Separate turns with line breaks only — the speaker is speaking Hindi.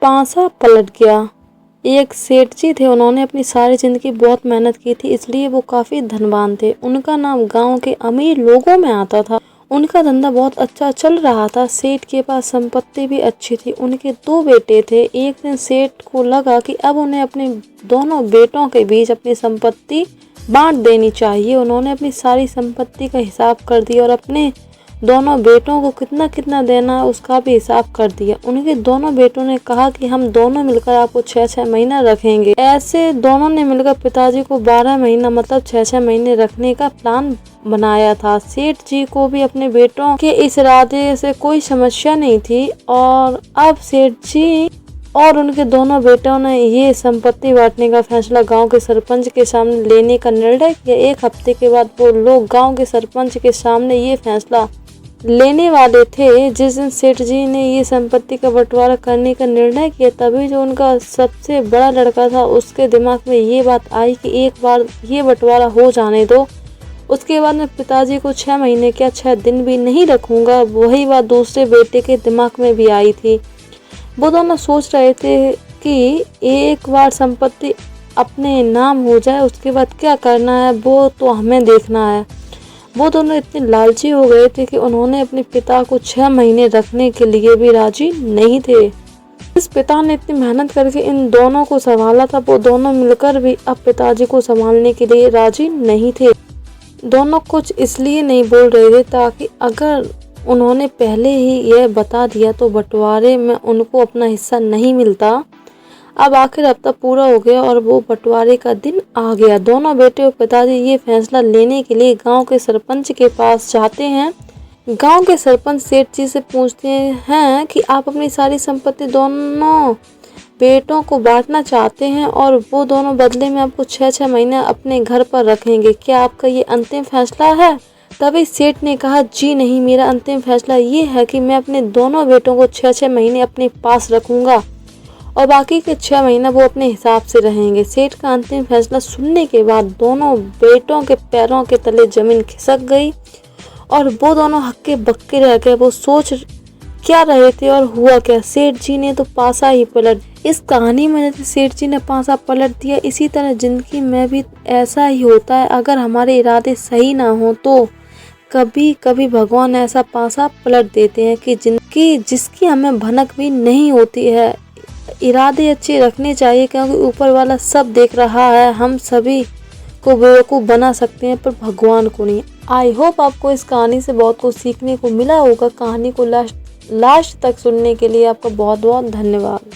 पासा पलट गया। एक सेठ जी थे, उन्होंने अपनी सारी ज़िंदगी बहुत मेहनत की थी, इसलिए वो काफ़ी धनवान थे। उनका नाम गांव के अमीर लोगों में आता था। उनका धंधा बहुत अच्छा चल रहा था। सेठ के पास संपत्ति भी अच्छी थी। उनके 2 बेटे थे। एक दिन सेठ को लगा कि अब उन्हें अपने दोनों बेटों के बीच अपनी संपत्ति बांट देनी चाहिए। उन्होंने अपनी सारी संपत्ति का हिसाब कर दिया और अपने दोनों बेटों को कितना कितना देना है उसका भी हिसाब कर दिया। उनके दोनों बेटों ने कहा कि हम दोनों मिलकर आपको 6-6 महीना रखेंगे। ऐसे दोनों ने मिलकर पिताजी को 12 महीना मतलब 6-6 महीने रखने का प्लान बनाया था। सेठ जी को भी अपने बेटों के इस इरादे से कोई समस्या नहीं थी और अब सेठ जी और उनके दोनों बेटों ने ये संपत्ति बांटने का फैसला गांव के सरपंच के सामने लेने का निर्णय किया। 1 हफ्ते के बाद वो लोग गांव के सरपंच के सामने ये फैसला लेने वाले थे। जिस दिन सेठ जी ने ये संपत्ति का बंटवारा करने का निर्णय किया, तभी जो उनका सबसे बड़ा लड़का था उसके दिमाग में ये बात आई कि एक बार ये बंटवारा हो जाने दो, उसके बाद मैं पिताजी को 6 महीने क्या 6 दिन भी नहीं रखूंगा। वही बात दूसरे बेटे के दिमाग में भी आई थी। वो दोनों सोच रहे थे कि एक बार संपत्ति अपने नाम हो जाए उसके बाद क्या करना है वो तो हमें देखना है। वो दोनों इतने लालची हो गए थे कि उन्होंने अपने पिता को 6 महीने रखने के लिए भी राजी नहीं थे। इस पिता ने इतनी मेहनत करके इन दोनों को संभाला था, वो दोनों मिलकर भी अब पिताजी को संभालने के लिए राजी नहीं थे। दोनों कुछ इसलिए नहीं बोल रहे थे ताकि अगर उन्होंने पहले ही यह बता दिया तो बंटवारे में उनको अपना हिस्सा नहीं मिलता। अब आखिर हफ्ता पूरा हो गया और वो बंटवारे का दिन आ गया। दोनों बेटे और पिताजी ये फैसला लेने के लिए गांव के सरपंच के पास जाते हैं। गांव के सरपंच सेठ जी से पूछते हैं कि आप अपनी सारी संपत्ति दोनों बेटों को बांटना चाहते हैं और वो दोनों बदले में आपको 6-6 महीने अपने घर पर रखेंगे। क्या आपका ये अंतिम फैसला है? तभी सेठ ने कहा, जी नहीं, मेरा अंतिम फैसला ये है कि मैं अपने दोनों बेटों को 6-6 महीने अपने पास रखूंगा और बाकी के 6 महीना वो अपने हिसाब से रहेंगे। सेठ का अंतिम फैसला सुनने के बाद दोनों बेटों के पैरों के तले जमीन खिसक गई और वो दोनों हक्के बक्के रह गए। वो सोच क्या रहे थे और हुआ क्या। सेठ जी ने तो पासा ही पलट। इस कहानी में जैसे सेठ जी ने पासा पलट दिया, इसी तरह जिंदगी में भी ऐसा ही होता है। अगर हमारे इरादे सही ना हो तो कभी कभी भगवान ऐसा पासा पलट देते हैं कि जिसकी हमें भनक भी नहीं होती है। इरादे अच्छे रखने चाहिए क्योंकि ऊपर वाला सब देख रहा है। हम सभी को बेवकूफ़ बना सकते हैं पर भगवान को नहीं। आई होप आपको इस कहानी से बहुत कुछ सीखने को मिला होगा। कहानी को लास्ट तक सुनने के लिए आपका बहुत बहुत धन्यवाद।